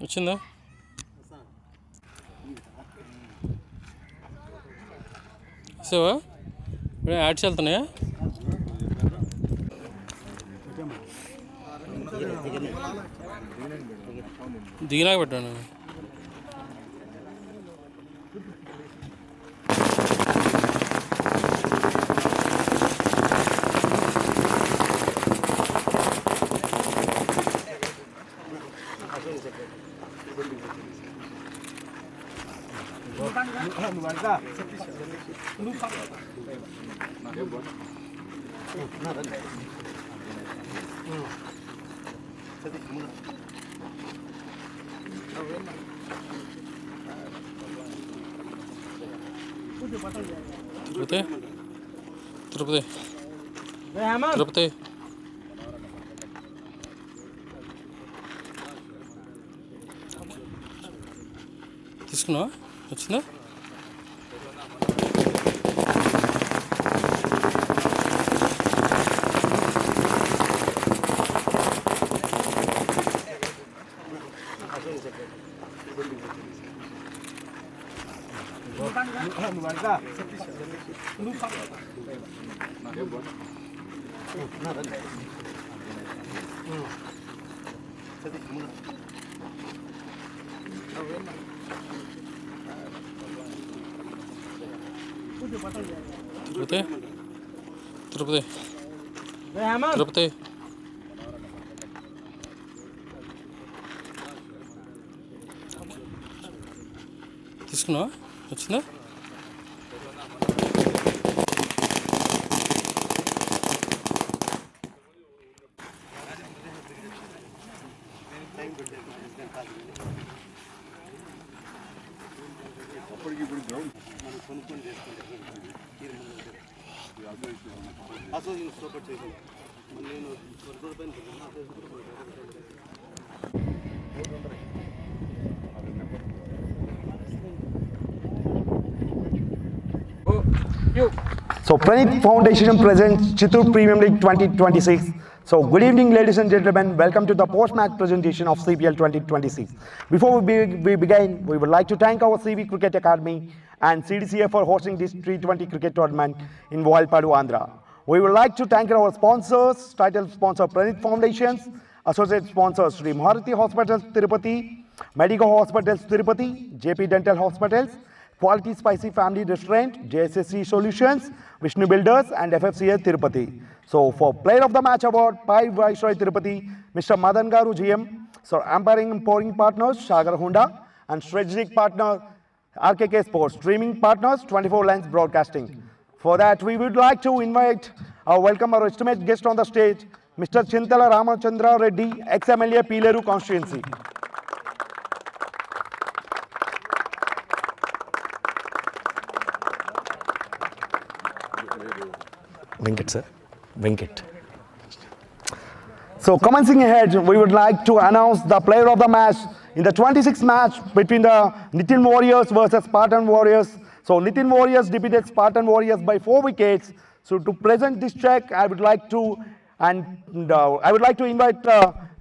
వచ్చిందా? ఇసావా? ఇప్పుడు యాడ్స్ వెళ్తున్నాయా? దిగినాక పెట్టాను. తిరుపతి తిరుపతి తిరుపతి తీసుకున్నావా? వచ్చిందా? తిరుపతి తిరుపతి తిరుపతి తీసుకున్నావా? వచ్చిందా? So Pranit Foundation presents Chittoor Premium League 2026. So good evening ladies and gentlemen, welcome to the post-match presentation of CPL 2026. Before we begin, we would like to thank our CV Cricket Academy and CDCF for hosting this T20 cricket tournament in Valpadu, Andhra. We would like to thank our sponsors, title sponsor Pranit Foundations, associate sponsors Sri Maruti Hospitals Tirupati, Medico Hospitals Tirupati, JP Dental Hospitals, Quality Spicy Family Restaurant, JSSC Solutions, Vishnu Builders and FFCA Tirupati. So for Player of the Match Award, Pai Viceroy Tirupati, Mr. Madan Garu GM, so umpiring and pouring partners, Sagar Honda, and strategic partner, RKK Sports, streaming partners, 24 Lines Broadcasting. For that, we would like to invite welcome our esteemed guest on the stage, Mr. Chintala Ramachandra Reddy, ex-MLA Pileru constituency. Venkat sir, Venkat. So commencing ahead, we would like to announce the player of the match in the 26th match between the Nitin Warriors versus Spartan Warriors. So Nitin Warriors defeated Spartan Warriors by 4 wickets. So to present this check, I would like to invite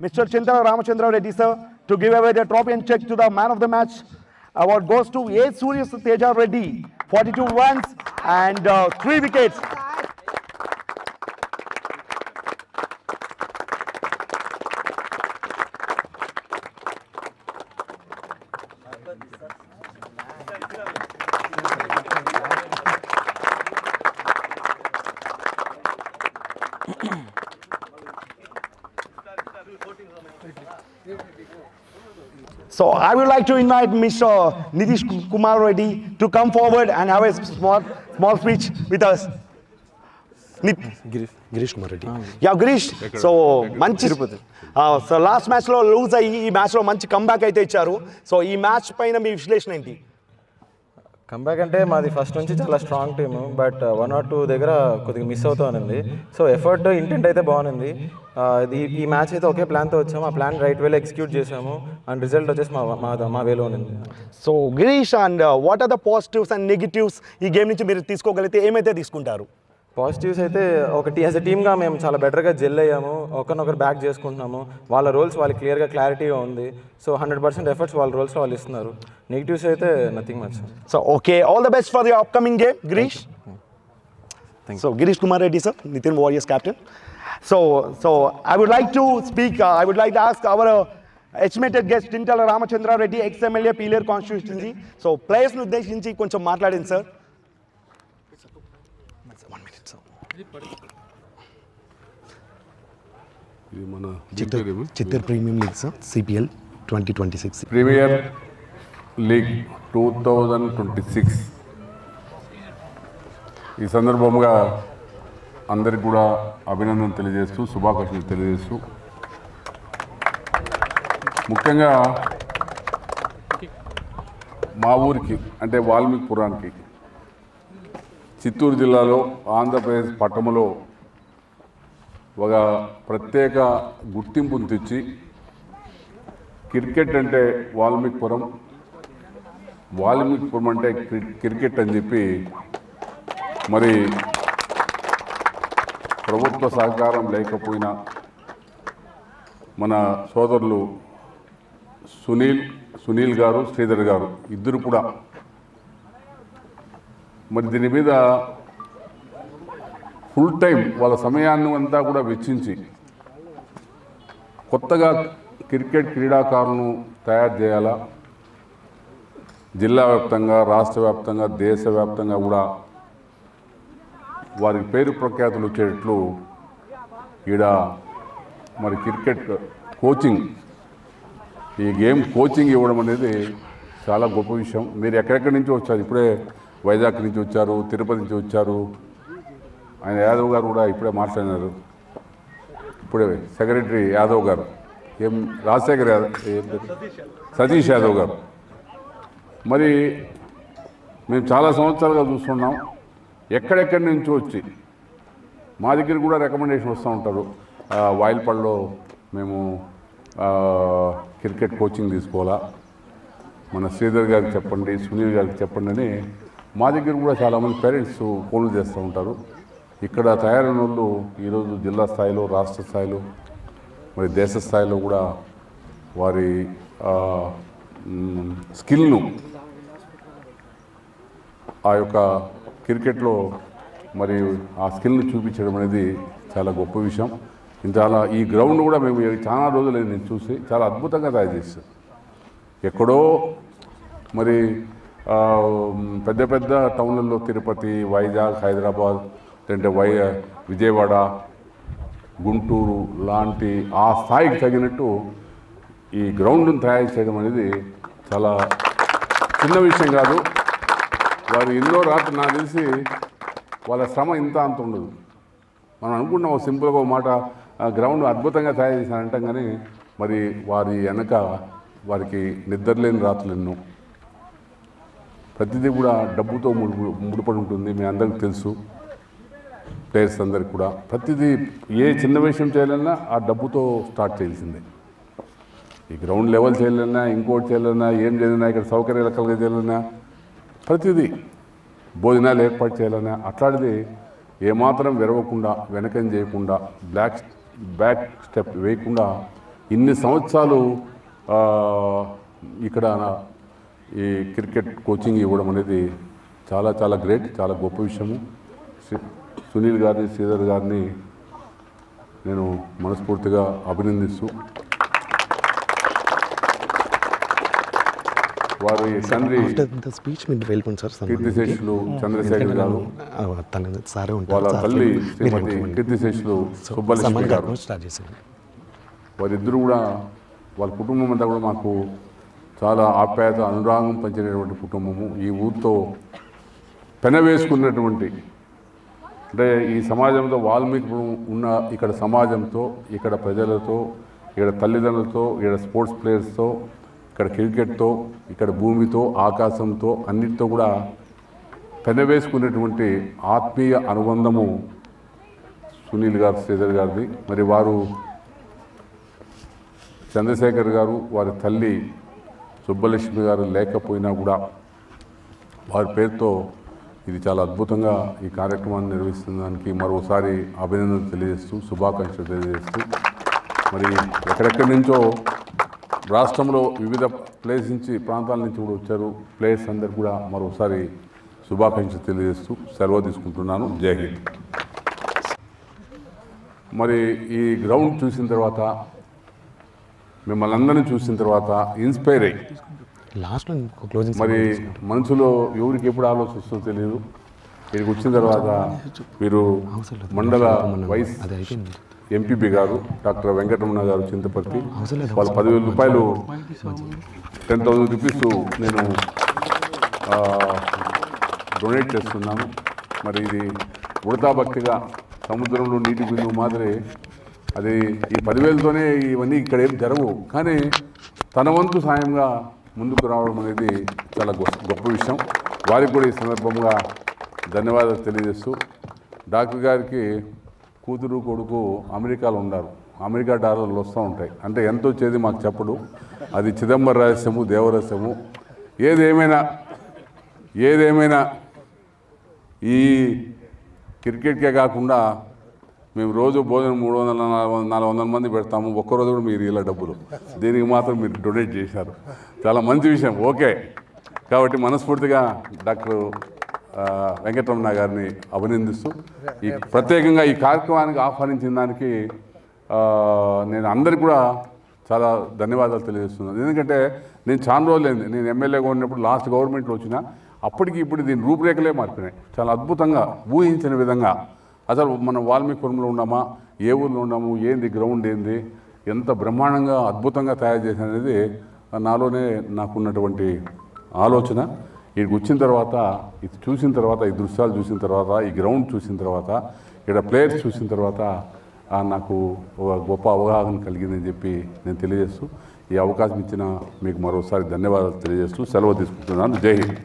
Mr. Chintala Ramachandra Reddy sir to give away the trophy and check to the man of the match. Award goes to A. Surya Teja Reddy, 42 runs and 3 wickets. So I would like to invite Mr. Nitish Kumar Reddy to come forward and have a small speech with us. Girish Kumar Reddy. Yeah, Girish. So manchi so last match lo lose ayi ee match lo manchi comeback aithe icharu. So ee match paina mee విశ్లేషణ ఏంటి? Comeback అంటే మాది first నుంచి చాలా strong team, but 1 or 2 దగ్గర కొద్దిగా miss అవుతానండి. So effort intent అయితే బాగుంది. ఈ మ్యాచ్ అయితే ఒకే ప్లాన్తో వచ్చాము, ఆ ప్లాన్ రైట్ వేలో ఎగ్జిక్యూట్ చేసాము అండ్ రిజల్ట్ వచ్చేసి మా వేలో ఉంది. So Girish, and what are the positives and negatives ఈ గేమ్ నుంచి మీరు తీసుకోగలిగితే ఏమైతే తీసుకుంటారు? పాజిటివ్స్ అయితే ఒకటి యాజ్ ఎ టీమ్గా మేము చాలా బెటర్గా జెల్ అయ్యాము, ఒకరినొకరు బ్యాక్ చేసుకుంటున్నాము, వాళ్ళ రోల్స్ వాళ్ళకి క్లియర్గా క్లారిటీగా ఉంది. సో 100% ఎఫర్ట్స్ వాళ్ళ రోల్స్లో వాళ్ళు ఇస్తున్నారు. నెగిటివ్స్ అయితే nothing much. So, okay, all the best for the upcoming game, Girish. Thank you. So, Girish Kumar Reddy, sir, Nitin Warriors captain. So I would like to speak, I would like to ask our estimated guest, Tintala Ramachandra Reddy, ex-MLA, Peeler constituency. So, players ను ఉద్దేశించి కొంచెం మాట్లాడండి, sir. 1 minute, sir. ఇది మన Chittoor premium league, sir, CPL 2026. Premier league 2026. ఈ సందర్భంగా అందరికి కూడా అభినందనలు తెలియజేస్తూ, శుభాకాంక్షలు తెలియజేస్తూ, ముఖ్యంగా మా ఊరికి అంటే వాల్మీకిపురానికి చిత్తూరు జిల్లాలో ఆంధ్రప్రదేశ్ పట్టణంలో ఒక ప్రత్యేక గుర్తింపును తెచ్చి క్రికెట్ అంటే వాల్మీకిపురం అంటే క్రికెట్ అని చెప్పి మరి ప్రభుత్వ సహకారం లేకపోయినా మన సోదరులు సునీల్ గారు, శ్రీధర్ గారు ఇద్దరు కూడా మరి దీని మీద ఫుల్ టైం వాళ్ళ సమయాన్ని అంతా కూడా వెచ్చించి కొత్తగా క్రికెట్ క్రీడాకారులను తయారు చేయాలా, జిల్లా వ్యాప్తంగా, రాష్ట్ర వ్యాప్తంగా, దేశవ్యాప్తంగా కూడా వారికి పేరు ప్రఖ్యాతులు వచ్చేటట్లు ఈడ మరి క్రికెట్ కోచింగ్, ఈ గేమ్ కోచింగ్ ఇవ్వడం అనేది చాలా గొప్ప విషయం. మీరు ఎక్కడెక్కడి నుంచి వచ్చారు, ఇప్పుడే వైజాగ్ నుంచి వచ్చారు, తిరుపతి నుంచి వచ్చారు. ఆయన యాదవ్ గారు కూడా ఇప్పుడే మాట్లాడినారు, ఇప్పుడే సెక్రటరీ యాదవ్ గారు, ఏం రాజశేఖర్ యాదవ్, సతీష్ యాదవ్ గారు. మరి మేము చాలా సంవత్సరాలుగా చూస్తున్నాం, ఎక్కడెక్కడి నుంచి వచ్చి మా దగ్గర కూడా రికమెండేషన్ వస్తూ ఉంటారు, వాయిల్పాడులో మేము క్రికెట్ కోచింగ్ తీసుకోవాలా, మన శ్రీధర్ గారికి చెప్పండి, సునీల్ గారికి చెప్పండి అని మా దగ్గర కూడా చాలామంది పేరెంట్స్ ఫోన్లు చేస్తూ ఉంటారు. ఇక్కడ తయారైన వాళ్ళు ఈరోజు జిల్లా స్థాయిలో, రాష్ట్ర స్థాయిలో, మరి దేశ స్థాయిలో కూడా వారి స్కిల్ను ఆ యొక్క క్రికెట్లో మరి ఆ స్కిల్ను చూపించడం అనేది చాలా గొప్ప విషయం. చాలా ఈ గ్రౌండ్ కూడా మేము చాలా రోజులు నేను చూసి చాలా అద్భుతంగా తయారు చేస్తాం. ఎక్కడో మరి పెద్ద పెద్ద టౌన్లలో తిరుపతి, వైజాగ్, హైదరాబాద్, అంటే విజయవాడ, గుంటూరు లాంటి ఆ స్థాయికి తగినట్టు ఈ గ్రౌండ్ను తయారు చేయడం అనేది చాలా చిన్న విషయం కాదు. వారు ఎన్నో రాత్రి నాకు తెలిసి వాళ్ళ శ్రమ ఇంత అంత ఉండదు. మనం అనుకుంటున్నాం సింపుల్గా ఒక మాట, గ్రౌండ్ అద్భుతంగా తయారు చేశానంటాం, కానీ మరి వారి వెనక వారికి నిద్రలేని రాత్రులు ఎన్నో. ప్రతిదీ కూడా డబ్బుతో ముడిపడి ఉంటుంది, మీ అందరికీ తెలుసు, ప్లేయర్స్ అందరికి కూడా. ప్రతిదీ ఏ చిన్న విషయం చేయాలన్నా ఆ డబ్బుతో స్టార్ట్ చేయాల్సిందే. ఈ గ్రౌండ్ లెవెల్ చేయాలన్నా, ఇంకోటి చేయాలన్నా, ఏం చేయాలన్నా, ఇక్కడ సౌకర్యాలు కలిగి చేయాలన్నా, ప్రతిదీ భోజనాలు ఏర్పాటు చేయాలన్నా, అట్లాంటిది ఏమాత్రం విరవకుండా, వెనకం చేయకుండా, బ్యాక్ స్టెప్ వేయకుండా ఇన్ని సంవత్సరాలు ఇక్కడ ఈ క్రికెట్ కోచింగ్ ఇవ్వడం అనేది చాలా చాలా గ్రేట్, చాలా గొప్ప విషయము. సునీల్ గారిని, శ్రీధర్ గారిని నేను మనస్ఫూర్తిగా అభినందిస్తూ, వారి తండ్రి కీర్తిశేషులు చంద్రశేఖర్ గారు, వాళ్ళ తల్లి శ్రీమతి కీర్తిశేషులు సుబ్బలక్ష్మి గారు, వారిద్దరూ కూడా వాళ్ళ కుటుంబం అంతా కూడా మాకు చాలా ఆప్యాయత, అనురాగం పంచినటువంటి కుటుంబము. ఈ ఊరితో పెనవేసుకున్నటువంటి, అంటే ఈ సమాజంతో, వాల్మీకి ఉన్న ఇక్కడ సమాజంతో, ఇక్కడ ప్రజలతో, ఇక్కడ తల్లిదండ్రులతో, ఇక్కడ స్పోర్ట్స్ ప్లేయర్స్తో, ఇక్కడ క్రికెట్తో, ఇక్కడ భూమితో, ఆకాశంతో, అన్నిటితో కూడా పెనవేసుకునేటువంటి ఆత్మీయ అనుబంధము సునీల్ గారు, శ్రీధర్ గారిది. మరి వారు చంద్రశేఖర్ గారు, వారి తల్లి సుబ్బలక్ష్మి గారు లేకపోయినా కూడా వారి పేరుతో ఇది చాలా అద్భుతంగా ఈ కార్యక్రమాన్ని నిర్వహిస్తున్న దానికి మరోసారి అభినందనలు తెలియజేస్తూ శుభాకాంక్షలు తెలియజేస్తూ మరి ఎక్కడెక్కడి నుంచో రాష్ట్రంలో వివిధ ప్లేస్ నుంచి ప్రాంతాల నుంచి కూడా వచ్చారు. ప్లేయర్స్ అందరు కూడా మరోసారి శుభాకాంక్షలు తెలియజేస్తూ సెలవు తీసుకుంటున్నాను. జై హింద్. మరి ఈ గ్రౌండ్ చూసిన తర్వాత మిమ్మల్ని అందరినీ చూసిన తర్వాత ఇన్స్పైర్ అయ్యి లాస్ట్లో క్లోజింగ్ మరి మనసులో ఎవరికి ఎప్పుడు ఆలోచన వస్తుందో తెలియదు. ఇక్కడికి వచ్చిన తర్వాత వీరు మండల వైస్ ఎంపీపీ గారు డాక్టర్ వెంకటరమణ గారు చింతపర్తి వాళ్ళ 10,000 రూపాయలు 10,000 రూపీస్ నేను డొనేట్ చేస్తున్నాను. మరి ఇది ఉడతా భక్తిగా సముద్రంలో నీటి బిందువు మాదిరి అది ఈ 10,000తోనే ఇవన్నీ ఇక్కడ ఏం జరగవు, కానీ తన వంతు సాయంగా ముందుకు రావడం అనేది చాలా గొప్ప విషయం. వారికి కూడా ఈ సందర్భంగా ధన్యవాదాలు తెలియజేస్తూ డాక్టర్ గారికి కూతురు కొడుకు అమెరికాలో ఉన్నారు. అమెరికా డాలర్లు వస్తూ ఉంటాయి. అంటే ఎంత వచ్చేది మాకు చెప్పడు. అది చిదంబర రహస్యము, దేవరహస్యము. ఏదేమైనా ఈ క్రికెట్కే కాకుండా మేము రోజు భోజనం 300-400 మంది పెడతాము. ఒక్కరోజు కూడా మీరు ఇలా డబ్బులు దీనికి మాత్రం మీరు డొనేట్ చేశారు. చాలా మంచి విషయం. ఓకే, కాబట్టి మనస్ఫూర్తిగా డాక్టర్ వెంకటరమణ గారిని అభినందిస్తూ ఈ ప్రత్యేకంగా ఈ కార్యక్రమానికి ఆహ్వానించిన దానికి నేను అందరికీ కూడా చాలా ధన్యవాదాలు తెలియజేస్తున్నాను. ఎందుకంటే నేను చాలా రోజులైంది, నేను ఎమ్మెల్యేగా ఉన్నప్పుడు లాస్ట్ గవర్నమెంట్లో వచ్చిన అప్పటికి ఇప్పుడు దీని రూపురేఖలే మారిపోయినాయి. చాలా అద్భుతంగా ఊహించిన విధంగా అసలు మనం వాల్మీకిపురంలో ఉన్నామా, ఏ ఊళ్ళో ఉన్నాము, ఏంది గ్రౌండ్ ఏంది, ఎంత బ్రహ్మాండంగా అద్భుతంగా తయారు చేసిన అనేది నాలోనే నాకున్నటువంటి ఆలోచన. ఇక్కడికి వచ్చిన తర్వాత ఇది చూసిన తర్వాత, ఈ దృశ్యాలు చూసిన తర్వాత, ఈ గ్రౌండ్ చూసిన తర్వాత, ఇక్కడ ప్లేయర్స్ చూసిన తర్వాత నాకు ఒక గొప్ప అవగాహన కలిగిందని చెప్పి నేను తెలియజేస్తూ ఈ అవకాశం ఇచ్చిన మీకు మరోసారి ధన్యవాదాలు తెలియజేస్తూ సెలవు తీసుకుంటున్నాను. జై హింద్.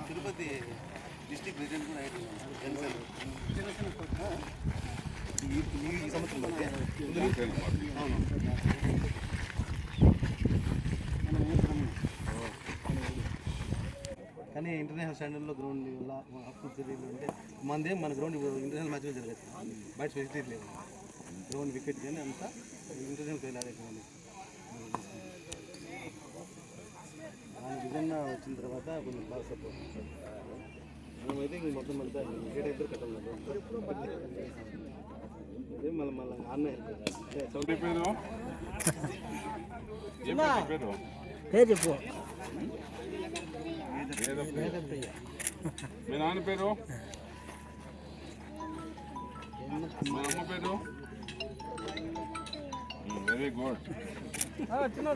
తిరుపతి డిస్ట్రిక్ట్ ప్రెసిడెంట్ కూడా ఈ సంవత్సరం అవును. కానీ ఇంటర్నేషనల్ స్టాండర్డ్లో గ్రౌండ్ వల్ల అంటే మనదేం మన గ్రౌండ్ ఇంటర్నేషనల్ మ్యాచ్లో జరగదు. బయట ఫెసిలిటీ లేదు. గ్రౌండ్ వికెట్ కానీ అంతా ఇంటర్నేషనల్ ఫెయిల్ అదే విధంగా వచ్చిన తర్వాత కొంచెం బాగా సపోర్ట్ మనమైతే ఇంక మొత్తం అంతా వికెట్ అయితే కట్టాలి. అదే మళ్ళీ ఆన్లైన్ చెప్పు మీ నాన్న పేరు, మా అమ్మ పేరు. Very good. చిన్న